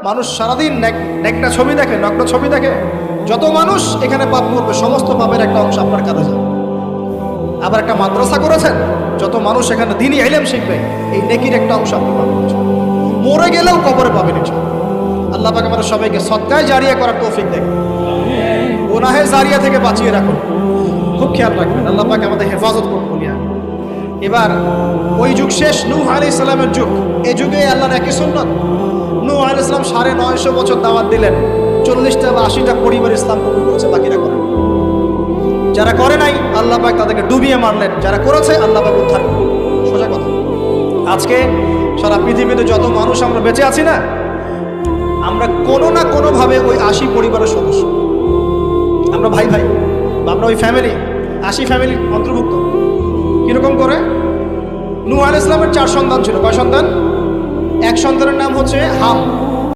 মানুষ সারাদিন নেকটা ছবি দেখে, নগ্ন ছবি দেখে। যত মানুষ এখানে পাপ করবে সমস্ত পাপের একটা অংশ আপনার কাঁধে যাবে। আবার একটা মাদ্রাসা করেছেন, যত মানুষ এখানে দ্বীনি ইলম শিখবে এই নেকির একটা অংশ আপনি পাবেন। মরে গেলেও কবরে পাবেন ইনশাআল্লাহ। আল্লাহ পাক আমাদের সবাইকে সদকায়ে জারিয়া করার তৌফিক দেন, গুনাহে জারিয়া থেকে বাঁচিয়ে রাখুন। খুব খেয়াল রাখবেন, আল্লাহ পাক আমাদের হেফাজত করুন। বলিয়া এবার ওই যুগ শেষ, নূহ আলাইহিস সালামের যুগ। এই যুগে আল্লাহর একই সুন্নাত, নূহ আলাইহিস সালাম 950 বছর দাওয়াত দিলেন, 40টা বা 80টা পরিবার ইসলাম কবুল করেছে, বাকিরা করে। যারা করে নাই আল্লাহ পাক তাদেরকে ডুবিয়ে মারলেন, যারা করেছে আল্লাহ পাক উদ্ধার করলেন। সোজা কথা। আজকে সারা পৃথিবীতে যত মানুষ আমরা বেঁচে আছি না, আমরা কোনো না কোনোভাবে ওই 80 পরিবারের সদস্য। আমরা ভাই ভাই, আমরা ওই ফ্যামিলি, 80 ফ্যামিলির অন্তর্ভুক্ত। কিরকম করে? নূহ আলাইহিস সালামের 4 সন্তান ছিল। কয় সন্তান? এক সন্তানের নাম হচ্ছে হাম।